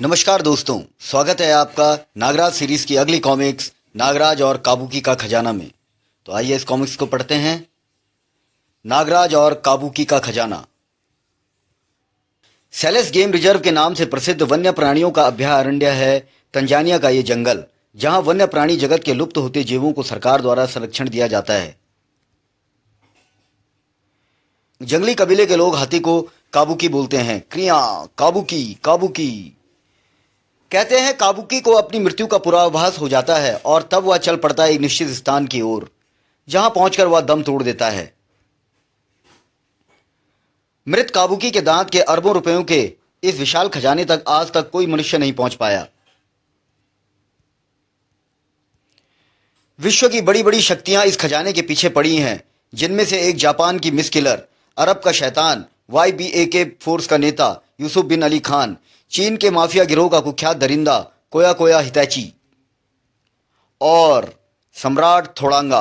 नमस्कार दोस्तों, स्वागत है आपका नागराज सीरीज की अगली कॉमिक्स नागराज और काबुकी का खजाना में। तो आइए इस कॉमिक्स को पढ़ते हैं। नागराज और काबुकी का खजाना। सेलेस गेम रिजर्व के नाम से प्रसिद्ध वन्य प्राणियों का अभयारण्य है तंजानिया का ये जंगल, जहां वन्य प्राणी जगत के लुप्त होते जीवों को सरकार द्वारा संरक्षण दिया जाता है। जंगली कबीले के लोग हाथी को काबुकी बोलते हैं। क्रिया काबुकी काबुकी कहते हैं। काबुकी को अपनी मृत्यु का पूर्वाभास हो जाता है और तब वह चल पड़ता है एक निश्चित स्थान की ओर, जहां पहुंचकर वह दम तोड़ देता है। मृत काबुकी के दांत के अरबों रुपयों के इस विशाल खजाने तक आज तक कोई मनुष्य नहीं पहुंच पाया। विश्व की बड़ी बड़ी शक्तियां इस खजाने के पीछे पड़ी हैं, जिनमें से एक जापान की मिस किलर, अरब का शैतान, YBAK फोर्स का नेता यूसुफ बिन अली खान, चीन के माफिया गिरोह का कुख्यात दरिंदा कोया कोया हितैची और सम्राट थोड़ांगा।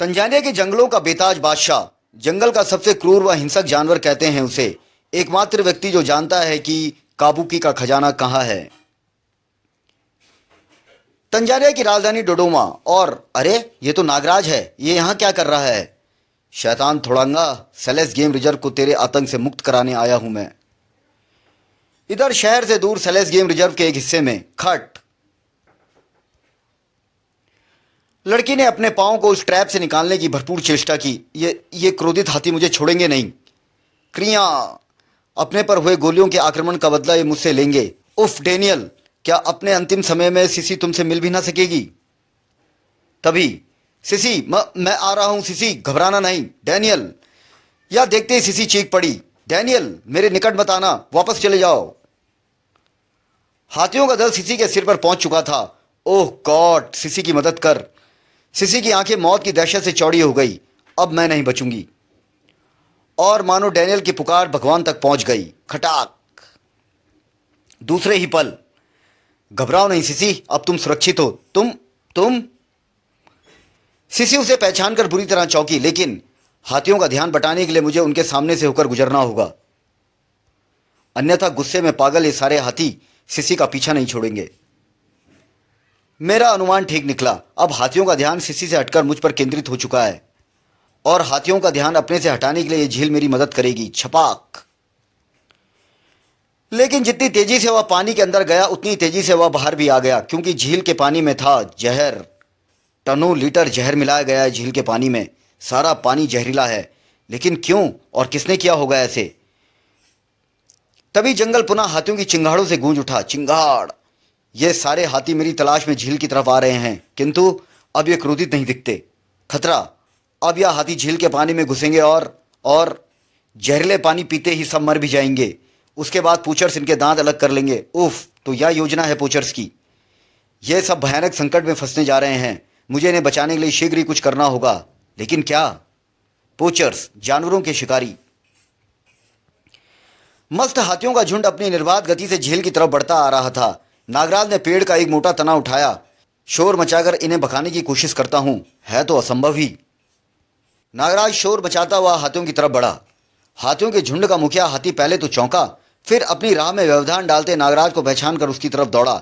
तंजानिया के जंगलों का बेताज बादशाह, जंगल का सबसे क्रूर व हिंसक जानवर कहते हैं उसे, एकमात्र व्यक्ति जो जानता है कि काबुकी का खजाना कहाँ है। तंजानिया की राजधानी डोडोमा। और अरे, ये तो नागराज है, ये यहाँ क्या कर रहा है? शैतान थोड़ांगा, सेलेस गेम रिजर्व को तेरे आतंक से मुक्त कराने आया हूं मैं। इधर शहर से दूर सेलेस गेम रिजर्व के एक हिस्से में खट। लड़की ने अपने पांव को उस ट्रैप से निकालने की भरपूर चेष्टा की। ये क्रोधित हाथी मुझे छोड़ेंगे नहीं। क्रिया अपने पर हुए गोलियों के आक्रमण का बदला ये मुझसे लेंगे। उफ डेनियल, क्या अपने अंतिम समय में सिसी तुमसे मिल भी ना सकेगी? तभी सिसी, मैं आ रहा हूं सिसी, घबराना नहीं। डैनियल। यह देखते ही सिसी चीख पड़ी, डैनियल मेरे निकट मत आना, वापस चले जाओ। हाथियों का दल सिसी के सिर पर पहुंच चुका था। ओह गॉड, सिसी की मदद कर। सिसी की आंखें मौत की दहशत से चौड़ी हो गई। अब मैं नहीं बचूंगी। और मानो डैनियल की पुकार भगवान तक पहुंच गई। खटाक। दूसरे ही पल, घबराओ नहीं सिसी, अब तुम सुरक्षित हो। तुम सिसी उसे पहचान कर बुरी तरह चौंकी, लेकिन हाथियों का ध्यान बटाने के लिए मुझे उनके सामने से होकर गुजरना होगा, अन्यथा गुस्से में पागल ये सारे हाथी सिसी का पीछा नहीं छोड़ेंगे। मेरा अनुमान ठीक निकला। अब हाथियों का ध्यान सिसी से हटकर मुझ पर केंद्रित हो चुका है और हाथियों का ध्यान अपने से हटाने के लिए यह झील मेरी मदद करेगी। छपाक। लेकिन जितनी तेजी से वह पानी के अंदर गया, उतनी तेजी से वह बाहर भी आ गया, क्योंकि झील के पानी में था जहर। टनों लीटर जहर मिलाया गया है झील के पानी में। सारा पानी जहरीला है, लेकिन क्यों और किसने किया होगा ऐसे? तभी जंगल पुनः हाथियों की चिंगाड़ों से गूंज उठा। चिंगाड़। ये सारे हाथी मेरी तलाश में झील की तरफ आ रहे हैं, किंतु अब ये क्रोधित नहीं दिखते। खतरा। अब यह हाथी झील के पानी में घुसेंगे और जहरीले पानी पीते ही सब मर भी जाएंगे। उसके बाद पूचर्स इनके दांत अलग कर लेंगे। उफ, तो यह योजना है पूचर्स की। ये सब भयानक संकट में फंसने जा रहे हैं। मुझे इन्हें बचाने के लिए शीघ्र ही कुछ करना होगा, लेकिन क्या? पोचर्स, जानवरों के शिकारी। मस्त हाथियों का झुंड अपनी निर्बाध गति से झील की तरफ बढ़ता आ रहा था। नागराज ने पेड़ का एक मोटा तना उठाया। शोर मचाकर इन्हें भगाने की कोशिश करता हूं, है तो असंभव ही। नागराज शोर मचाता हुआ हाथियों की तरफ बढ़ा। हाथियों के झुंड का मुखिया हाथी पहले तो चौंका, फिर अपनी राह में व्यवधान डालते नागराज को पहचान कर उसकी तरफ दौड़ा।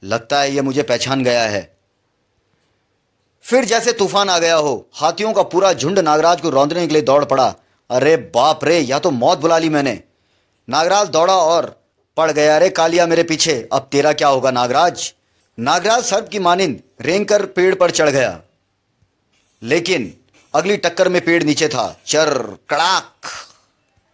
लगता है यह मुझे पहचान गया है। फिर जैसे तूफान आ गया हो, हाथियों का पूरा झुंड नागराज को रौंदने के लिए दौड़ पड़ा। अरे बाप रे, या तो मौत बुला ली मैंने। नागराज दौड़ा और पड़ गया। अरे कालिया मेरे पीछे, अब तेरा क्या होगा नागराज? नागराज सर्प की मानिंद रेंग कर पेड़ पर चढ़ गया, लेकिन अगली टक्कर में पेड़ नीचे था। चर कड़ाक।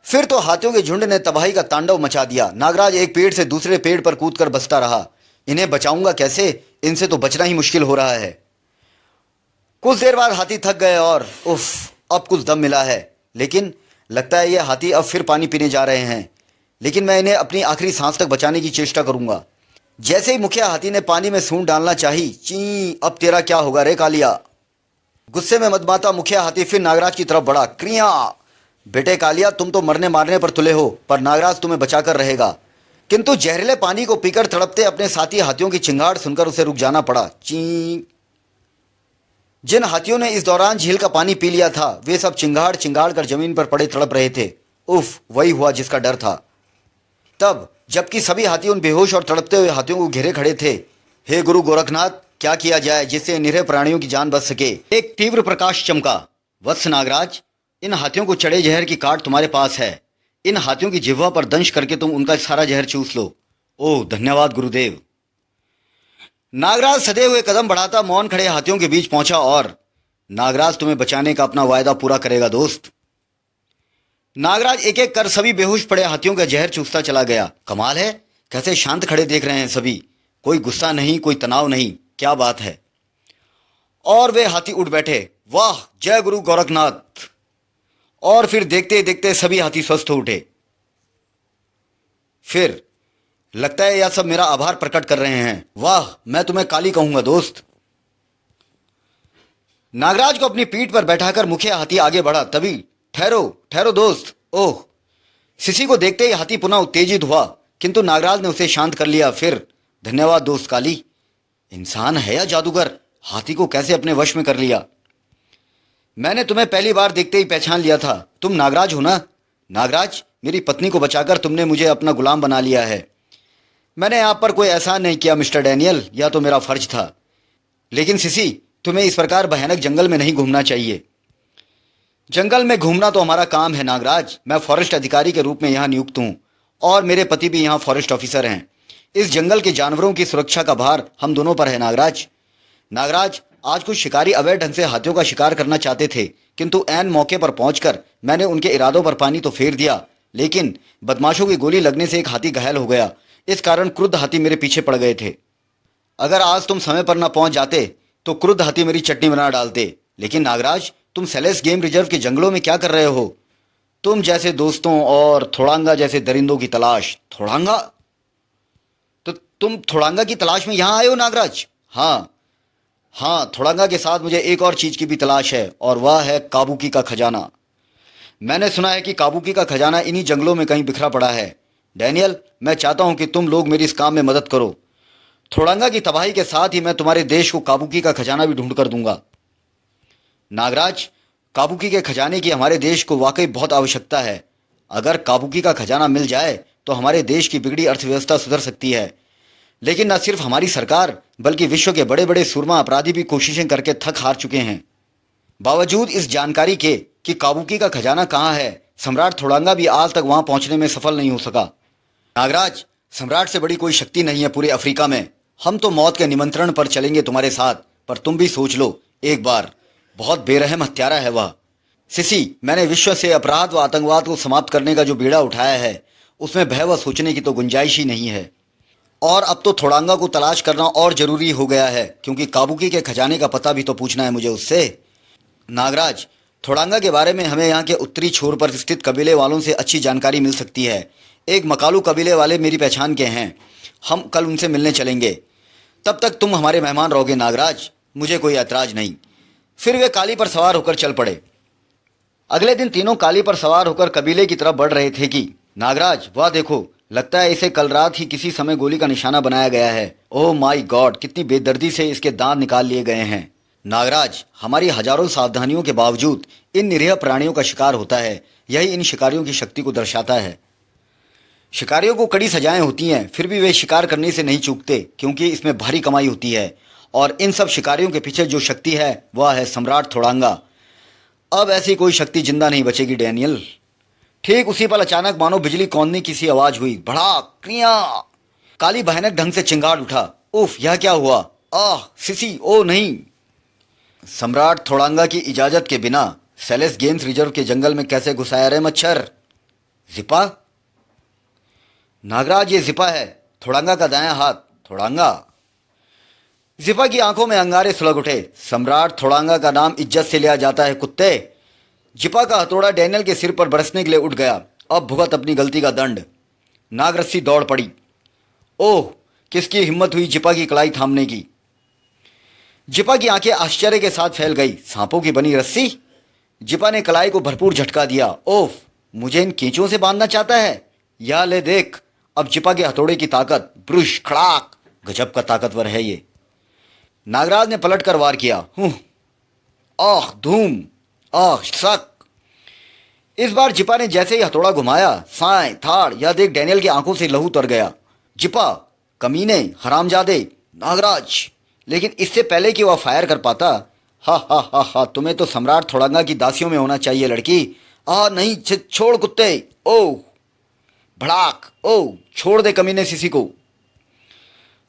फिर तो हाथियों के झुंड ने तबाही का तांडव मचा दिया। नागराज एक पेड़ से दूसरे पेड़ पर कूदकर बसता रहा। इन्हें बचाऊंगा कैसे? इनसे तो बचना ही मुश्किल हो रहा है। कुछ देर बाद हाथी थक गए और उफ, अब कुछ दम मिला है। लेकिन लगता है ये हाथी अब फिर पानी पीने जा रहे हैं, लेकिन मैं इन्हें अपनी आखिरी सांस तक बचाने की चेष्टा करूंगा। जैसे ही मुखिया हाथी ने पानी में सूंड डालना चाही, ची, अब तेरा क्या होगा रे कालिया? गुस्से में मदमाता मुखिया हाथी फिर नागराज की तरफ बढ़ा। क्रिया। बेटे कालिया, तुम तो मरने मारने पर तुले हो, पर नागराज तुम्हें बचाकर रहेगा। किंतु जहरीले पानी को पीकर तड़पते अपने साथी हाथियों की चिंगाड़ सुनकर उसे रुक जाना पड़ा। ची। जिन हाथियों ने इस दौरान झील का पानी पी लिया था, वे सब चिंगाड़ चिंगाड़ कर जमीन पर पड़े तड़प रहे थे। उफ, वही हुआ जिसका डर था। तब जबकि सभी हाथी उन बेहोश और तड़पते हुए हाथियों को घेरे खड़े थे। हे गुरु गोरखनाथ, क्या किया जाए जिससे निरीह प्राणियों की जान बच सके। एक तीव्र प्रकाश चमका। वत्स नागराज, इन हाथियों को चढ़े जहर की काट तुम्हारे पास है। इन हाथियों की जिह्वा पर दंश करके तुम उनका सारा जहर चूस लो। ओह धन्यवाद गुरुदेव। नागराज सधे हुए कदम बढ़ाता मौन खड़े हाथियों के बीच पहुंचा और नागराज तुम्हें बचाने का अपना वायदा पूरा करेगा दोस्त। नागराज एक एक कर सभी बेहोश पड़े हाथियों का जहर चूसता चला गया। कमाल है, कैसे शांत खड़े देख रहे हैं सभी, कोई गुस्सा नहीं, कोई तनाव नहीं, क्या बात है। और वे हाथी उठ बैठे। वाह, जय गुरु गोरखनाथ। और फिर देखते देखते सभी हाथी स्वस्थ हो उठे। फिर लगता है यह सब मेरा आभार प्रकट कर रहे हैं। वाह, मैं तुम्हें काली कहूंगा दोस्त। नागराज को अपनी पीठ पर बैठाकर मुखिया हाथी आगे बढ़ा। तभी ठहरो ठहरो दोस्त। ओह, सिसी को देखते ही हाथी पुनः उत्तेजित हुआ, किंतु नागराज ने उसे शांत कर लिया। फिर धन्यवाद दोस्त काली। इंसान है या जादूगर, हाथी को कैसे अपने वश में कर लिया। मैंने तुम्हें पहली बार देखते ही पहचान लिया था। तुम नागराज हो ना। नागराज, मेरी पत्नी को बचाकर तुमने मुझे अपना गुलाम बना लिया है। मैंने आप पर कोई एहसान नहीं किया मिस्टर डैनियल, यह तो मेरा फर्ज था। लेकिन सिसी, तुम्हें इस प्रकार भयानक जंगल में नहीं घूमना चाहिए। जंगल में घूमना तो हमारा काम है नागराज। मैं फॉरेस्ट अधिकारी के रूप में यहाँ नियुक्त हूँ और मेरे पति भी यहाँ फॉरेस्ट ऑफिसर हैं। इस जंगल के जानवरों की सुरक्षा का भार हम दोनों पर है नागराज। नागराज, आज कुछ शिकारी अवैध ढंग से हाथियों का शिकार करना चाहते थे, किंतु ऐन मौके पर पहुंचकर मैंने उनके इरादों पर पानी तो फेर दिया, लेकिन बदमाशों की गोली लगने से एक हाथी घायल हो गया। इस कारण क्रुद्ध हाथी मेरे पीछे पड़ गए थे। अगर आज तुम समय पर न पहुंच जाते तो क्रुद्ध हाथी मेरी चटनी बना डालते। लेकिन नागराज, तुम सेलेस गेम रिजर्व के जंगलों में क्या कर रहे हो? तुम जैसे दोस्तों और थोड़ांगा जैसे दरिंदों की तलाश। थोड़ांगा? तो तुम थोड़ांगा की तलाश में यहाँ आए हो नागराज? हाँ, थोड़ांगा के साथ मुझे एक और चीज की भी तलाश है, और वह है काबुकी का खजाना। मैंने सुना है कि काबुकी का खजाना इन्हीं जंगलों में कहीं बिखरा पड़ा है। डैनियल, मैं चाहता हूं कि तुम लोग मेरी इस काम में मदद करो। थोड़ांगा की तबाही के साथ ही मैं तुम्हारे देश को काबुकी का खजाना भी ढूंढ कर दूंगा। नागराज, काबुकी के खजाने की हमारे देश को वाकई बहुत आवश्यकता है। अगर काबुकी का खजाना मिल जाए तो हमारे देश की बिगड़ी अर्थव्यवस्था सुधर सकती है। लेकिन न सिर्फ हमारी सरकार बल्कि विश्व के बड़े बड़े सूरमा अपराधी भी कोशिशें करके थक हार चुके हैं। बावजूद इस जानकारी के कि काबुकी का खजाना कहाँ है, सम्राट थोड़ांगा भी आज तक वहां पहुंचने में सफल नहीं हो सका। नागराज, सम्राट से बड़ी कोई शक्ति नहीं है पूरे अफ्रीका में। हम तो मौत के निमंत्रण पर चलेंगे तुम्हारे साथ, पर तुम भी सोच लो एक बार, बहुत बेरहम हत्यारा है वह। सिसी, मैंने विश्व से अपराध व आतंकवाद को समाप्त करने का जो बीड़ा उठाया है, उसमें भय व सोचने की तो गुंजाइश ही नहीं है। और अब तो थोड़ांगा को तलाश करना और जरूरी हो गया है, क्योंकि काबुकी के खजाने का पता भी तो पूछना है मुझे उससे। नागराज, थोड़ांगा के बारे में हमें यहाँ के उत्तरी छोर पर स्थित कबीले वालों से अच्छी जानकारी मिल सकती है। एक मकालू कबीले वाले मेरी पहचान के हैं, हम कल उनसे मिलने चलेंगे। तब तक तुम हमारे मेहमान रहोगे नागराज, मुझे कोई ऐतराज नहीं। फिर वे काली पर सवार होकर चल पड़े। अगले दिन तीनों काली पर सवार होकर कबीले की तरफ बढ़ रहे थे कि नागराज, वाह देखो, लगता है इसे कल रात ही किसी समय गोली का निशाना बनाया गया है। ओह माय गॉड, कितनी बेदर्दी से इसके दांत निकाल लिए गए हैं। नागराज, हमारी हजारों सावधानियों के बावजूद इन निरीह प्राणियों का शिकार होता है। यही इन शिकारियों की शक्ति को दर्शाता है। शिकारियों को कड़ी सजाएं होती हैं, फिर भी वे शिकार करने से नहीं चूकते, क्योंकि इसमें भारी कमाई होती है। और इन सब शिकारियों के पीछे जो शक्ति है वह है सम्राट थोड़ांगा। अब ऐसी कोई शक्ति जिंदा नहीं बचेगी डैनियल। ठीक उसी पल अचानक मानो बिजली कौंधने की सी आवाज हुई। भड़ाक क्रिया। काली भयानक ढंग से चिंगाड़ उठा। उफ, यह क्या हुआ? आह सिसी, ओ नहीं। सम्राट थोड़ांगा की इजाजत के बिना सेलेस गेम्स रिजर्व के जंगल में कैसे घुसाया रे मच्छर? जिपा? नागराज, ये जिपा है, थोड़ांगा का दायां हाथ। थोड़ांगा? जिपा की आंखों में अंगारे सुलग उठे। सम्राट थोड़ांगा का नाम इज्जत से लिया जाता है कुत्ते। जिपा का हथौड़ा डैनियल के सिर पर बरसने के लिए उठ गया। अब भुगत अपनी गलती का दंड। नागरस्सी दौड़ पड़ी। ओह, किसकी हिम्मत हुई जिपा की कलाई थामने की? जिपा की आंखें आश्चर्य के साथ फैल गई। सांपों की बनी रस्सी? जिपा ने कलाई को भरपूर झटका दिया। ओफ, मुझे इन कीचों से बांधना चाहता है? या ले देख अब जिपा के हथौड़े की ताकत। ब्रुश खड़ाक, गजब का ताकतवर है ये। नागराज ने पलट कर वार किया। आह धूम, आह शक। इस बार जिपा ने जैसे ही हथौड़ा घुमाया, साए थाड़, यह देख डैनियल की आंखों से लहू तर गया। जिपा, कमीने, हरामजादे, नागराज। लेकिन इससे पहले कि वह फायर कर पाता, हा हा हा हा, तुम्हें तो सम्राट थोड़ंगा की दासियों में होना चाहिए लड़की। नहीं, छोड़ कुत्ते। ओह भड़ाक, ओह छोड़ दे कमीने सिसी को।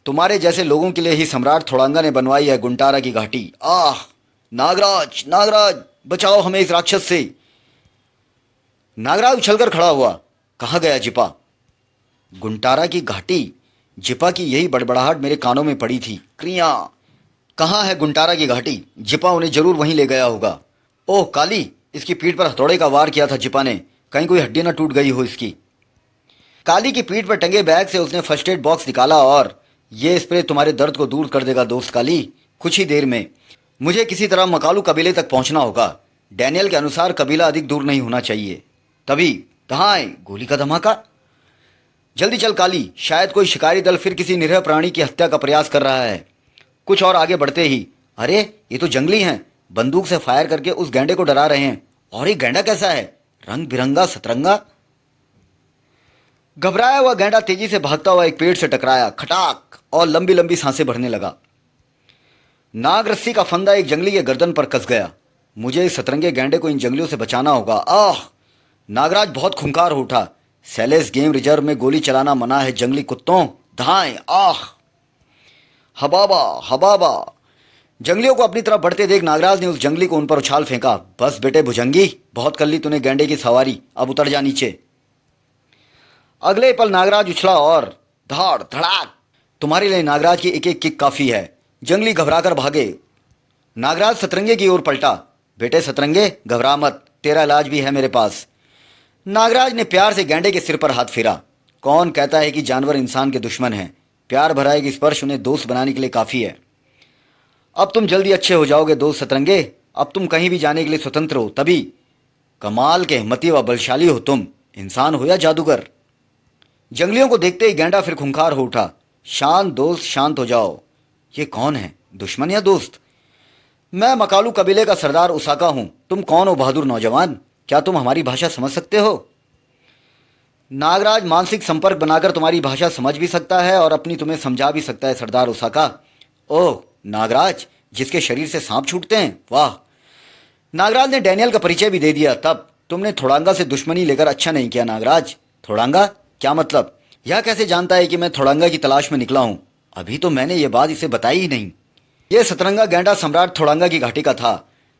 तुम्हारे जैसे लोगों के लिए ही सम्राट थोड़ंगा ने बनवाई है गुंटारा की घाटी। नागराज, नागराज, बचाओ हमें इस राक्षस से। नागराज उछलकर खड़ा हुआ। कहाँ गया जिपा? गुंटारा की घाटी। जिपा की यही बड़बड़ाहट मेरे कानों में पड़ी थी। क्रिया, कहाँ है गुंटारा की घाटी? जिपा उन्हें जरूर वहीं ले गया होगा। ओह काली, इसकी पीठ पर हथौड़े का वार किया था जिपा ने, कहीं कोई हड्डी ना टूट गई हो इसकी। काली की पीठ पर टंगे बैग से उसने फर्स्ट एड बॉक्स निकाला और ये स्प्रे तुम्हारे दर्द को दूर कर देगा दोस्त काली, कुछ ही देर में। मुझे किसी तरह मकालू कबीले तक पहुंचना होगा। डैनियल के अनुसार कबीला अधिक दूर नहीं होना चाहिए। तभी धाए, गोली का धमाका। जल्दी चल काली, शायद कोई शिकारी दल फिर किसी निरीह प्राणी की हत्या का प्रयास कर रहा है। कुछ और आगे बढ़ते ही, अरे ये तो जंगली हैं, बंदूक से फायर करके उस गैंडे को डरा रहे हैं। और ये गैंडा कैसा है? रंग बिरंगा सतरंगा। घबराया हुआ गैंडा तेजी से भागता हुआ एक पेड़ से टकराया, खटाक, और लंबी लंबी सांसें भरने लगा। नाग रस्सी का फंदा एक जंगली के गर्दन पर कस गया। मुझे इस सतरंगे गैंडे को इन जंगलियों से बचाना होगा। नागराज बहुत खुंखार हो उठा। सेलेस गेम रिजर्व में गोली चलाना मना है जंगली कुत्तों। धाएं, हबाबा हबाबा। जंगलियों को अपनी तरफ बढ़ते देख नागराज ने उस जंगली को उन पर उछाल फेंका। बस बेटे भुजंगी, बहुत कर ली तूने गैंडे की सवारी, अब उतर जा नीचे। अगले पल नागराज उछला और धाड़ धड़ाक। तुम्हारे लिए नागराज की एक एक किक काफी है। जंगली घबराकर भागे। नागराज सतरंगे की ओर पलटा। बेटे सतरंगे, घबरा मत, तेरा इलाज भी है मेरे पास। नागराज ने प्यार से गैंडे के सिर पर हाथ फेरा। कौन कहता है कि जानवर इंसान के दुश्मन हैं? प्यार भरा एक स्पर्श उन्हें दोस्त बनाने के लिए काफी है। अब तुम जल्दी अच्छे हो जाओगे दोस्त सतरंगे, अब तुम कहीं भी जाने के लिए स्वतंत्र हो। तभी कमाल के हिम्मती व बलशाली हो तुम, इंसान हो या जादूगर। जंगलियों को देखते ही गैंडा फिर खुंखार हो उठा। शांत दोस्त, शांत हो जाओ। ये कौन है, दुश्मन या दोस्त? मैं मकालू कबीले का सरदार उसाका हूं। तुम कौन हो बहादुर नौजवान? क्या तुम हमारी भाषा समझ सकते हो? नागराज मानसिक संपर्क बनाकर तुम्हारी भाषा समझ भी सकता है और अपनी तुम्हें समझा भी सकता है सरदार उसाका। ओह नागराज, जिसके शरीर से सांप छूटते हैं, वाह। नागराज ने डैनियल का परिचय भी दे दिया। तब तुमने थोड़ांगा से दुश्मनी लेकर अच्छा नहीं किया नागराज। थोड़ांगा क्या मतलब? यह कैसे जानता है कि मैं थोड़ांगा की तलाश में निकला हूं? अभी तो मैंने ये बात इसे बताई ही नहीं। ये सतरंगा गैंडा सम्राट थोड़ांगा की घाटी का था।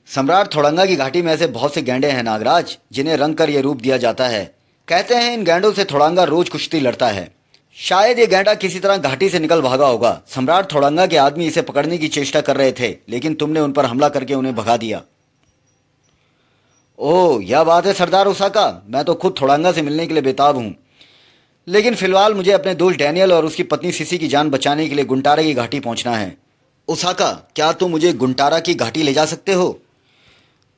सम्राट थोड़ांगा की घाटी में ऐसे बहुत से गैंडे हैं नागराज, जिन्हें रंग कर यह रूप दिया जाता है। कहते हैं इन गैंडों से थोड़ांगा रोज कुश्ती लड़ता है। शायद ये गैंडा किसी तरह घाटी से निकल भागा होगा। सम्राट थोड़ांगा के आदमी इसे पकड़ने की चेष्टा कर रहे थे, लेकिन तुमने उन पर हमला करके उन्हें भगा दिया। ओह यह बात है सरदार उसाका, मैं तो खुद थोड़ांगा से मिलने के लिए बेताब हूं। लेकिन फिलहाल मुझे अपने दोस्त डैनियल और उसकी पत्नी सिसी की जान बचाने के लिए गुंटारा की घाटी पहुंचना है। उसाका, क्या तुम मुझे गुंटारा की घाटी ले जा सकते हो?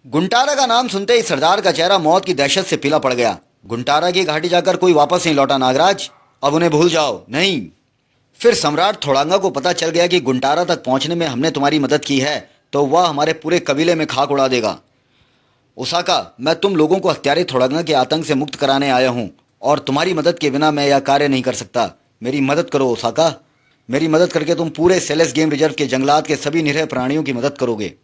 गुंटारा का नाम सुनते ही सरदार का चेहरा मौत की दहशत से पीला पड़ गया। गुंटारा की घाटी जाकर कोई वापस नहीं लौटा नागराज, अब उन्हें भूल जाओ। नहीं, फिर सम्राट थोड़ांगा को पता चल गया कि गुंटारा तक पहुंचने में हमने तुम्हारी मदद की है, तो वह हमारे पूरे कबीले में खाक उड़ा देगा। उसाका, मैं तुम लोगों को हत्यारे थोड़ांगा के आतंक से मुक्त कराने आया हूं, और तुम्हारी मदद के बिना मैं यह कार्य नहीं कर सकता। मेरी मदद करो उसाका। मेरी मदद करके तुम पूरे सेलेस गेम रिजर्व के जंगलात के सभी निरीह प्राणियों की मदद करोगे।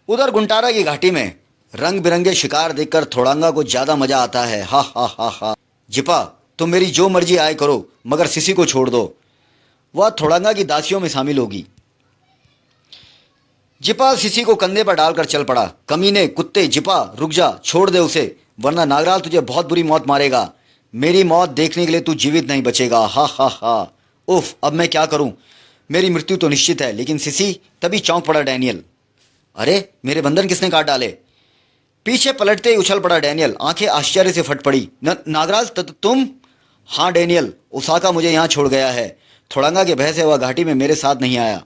उधर गुंटारा की घाटी में रंग बिरंगे शिकार देखकर थोड़ांगा को ज्यादा मजा आता है। हा हा हा हा। जिपा, तुम मेरी जो मर्जी आए करो, मगर सिसी को छोड़ दो, वह थोड़ांगा की दासियों में शामिल होगी। जिपा सिसी को कंधे पर डालकर चल पड़ा। कमीने कुत्ते, जिपा रुक जा, छोड़ दे उसे, वरना नागराज तुझे बहुत बुरी मौत मारेगा। मेरी मौत देखने के लिए तू जीवित नहीं बचेगा। हा हा हा। उफ, अब मैं क्या करूं? मेरी मृत्यु तो निश्चित है, लेकिन सिसी। तभी चौंक पड़ा डैनियल। अरे मेरे बंधन किसने काट डाले? पीछे पलटते ही उछल पड़ा डैनियल। आंखें आश्चर्य से फट पड़ी। नागराज तुम? हाँ डैनियल, उसाका मुझे यहां छोड़ गया है। थोड़ांगा के भय से वह घाटी में मेरे साथ नहीं आया।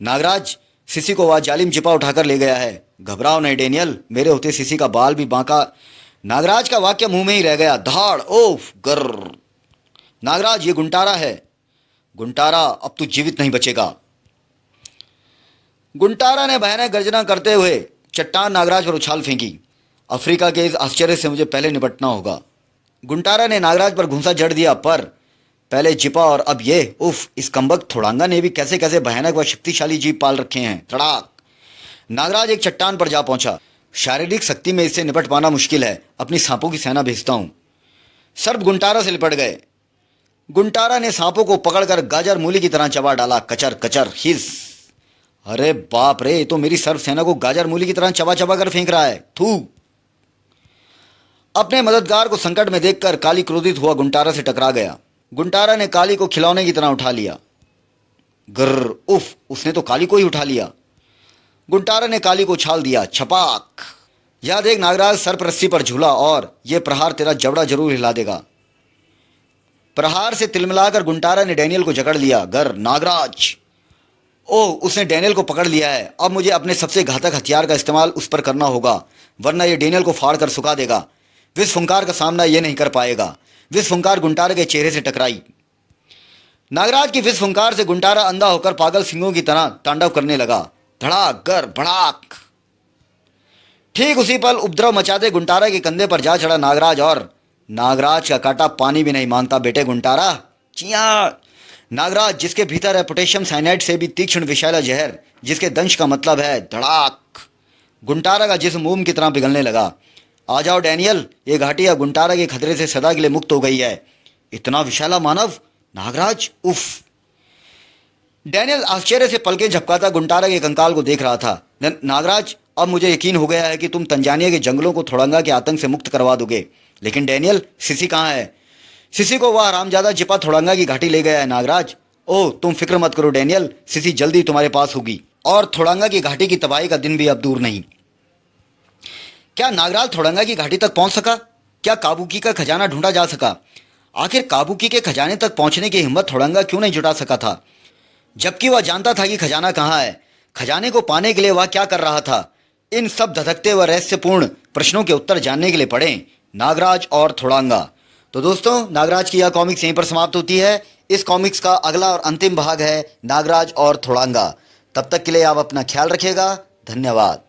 नागराज, सिसी को वह जालिम जिपा उठाकर ले गया है। घबराओ नहीं डैनियल, मेरे होते सिसी का बाल भी बांका। नागराज का वाक्य मुंह में ही रह गया। धाड़, ओफ, गर्र। नागराज, ये गुंटारा है। गुंटारा, अब तू जीवित नहीं बचेगा। गुंटारा ने भयानक गर्जना करते हुए चट्टान नागराज पर उछाल फेंकी। अफ्रीका के इस आश्चर्य से मुझे पहले निपटना होगा। गुंटारा ने नागराज पर घूंसा जड़ दिया, पर पहले जिपा और अब ये। उफ, इस कमबख्त थोड़ांगा ने भी कैसे कैसे भयानक व शक्तिशाली जीव पाल रखे हैं। धड़ाक! नागराज एक चट्टान पर जा पहुंचा। शारीरिक शक्ति में इससे निपट पाना मुश्किल है, अपनी सांपों की सेना भेजता हूं। सर्प गुंटारा से लिपट गए। गुंटारा ने सांपों को पकड़कर गाजर मूली की तरह चबा डाला। कचर कचर हिस। अरे बाप रे, ये तो मेरी सर्प सेना को गाजर मूली की तरह चबा चबा कर फेंक रहा है। थू! अपने मददगार को संकट में देखकर काली क्रोधित हुआ गुंटारा से टकरा गया। गुंटारा ने काली को खिलौने की तरह उठा लिया। गर्र! उफ, उसने तो काली को ही उठा लिया। गुंटारा ने काली को उछाल दिया। छपाक! यह देख नागराज सर्प रस्सी पर झूला और यह प्रहार तेरा जबड़ा जरूर हिला देगा। प्रहार से तिलमिलाकर गुंटारा ने डैनियल को जकड़ लिया। गर! नागराज! ओह, उसने डैनियल को पकड़ लिया है। अब मुझे अपने सबसे घातक हथियार का इस्तेमाल उस पर करना होगा, वरना यह डैनियल को फाड़ कर सुखा देगा। विस्फुंकार का सामना यह नहीं कर पाएगा। विस्फुंकार गुंटारा के चेहरे से टकराई। नागराज की विस्फुंकार से गुंटारा अंधा होकर पागल सिंहों की तरह तांडव करने लगा। धड़ाक! गर! भड़ाक! ठीक उसी पल उपद्रव मचाते गुंटारा के कंधे पर जा चढ़ा नागराज, और नागराज का कांटा पानी भी नहीं मानता। बेटे गुंटारा! चिया! नागराज, जिसके भीतर है पोटेशियम साइनाइड से भी तीक्ष्ण विषैला जहर, जिसके दंश का मतलब है। धड़ाक! गुंटारा का जिस्म मोम की तरह पिघलने लगा। आ जाओ डैनियल, ये घाटी अब गुंटारा के खतरे से सदा के लिए मुक्त हो गई है। इतना विशाला मानव! नागराज! उफ! डैनियल आश्चर्य से पलकें झपकाता गुंटारा के कंकाल को देख रहा था। नागराज, अब मुझे यकीन हो गया है कि तुम तंजानिया के जंगलों को थोड़ंगा के आतंक से मुक्त करवा दोगे। लेकिन डैनियल, सिसी कहाँ है? सिसी को वह हरामजादा जिपा थोड़ंगा की घाटी ले गया है नागराज। ओह, तुम फिक्र मत करो डैनियल, सिसी जल्दी तुम्हारे पास होगी और थोड़ंगा की घाटी की तबाही का दिन भी अब दूर नहीं। क्या नागराज थोड़ंगा की घाटी तक पहुंच सका? क्या काबुकी का खजाना ढूंढा जा सका? आखिर काबुकी के खजाने तक पहुंचने की हिम्मत थोड़ंगा क्यों नहीं जुटा सका था, जबकि वह जानता था कि खजाना कहाँ है? खजाने को पाने के लिए वह क्या कर रहा था? इन सब धधकते व रहस्यपूर्ण प्रश्नों के उत्तर जानने के लिए पढ़ें नागराज और थोड़ांगा। तो दोस्तों, नागराज की यह कॉमिक्स यहीं पर समाप्त होती है। इस कॉमिक्स का अगला और अंतिम भाग है नागराज और थोड़ांगा। तब तक के लिए आप अपना ख्याल रखिएगा। धन्यवाद।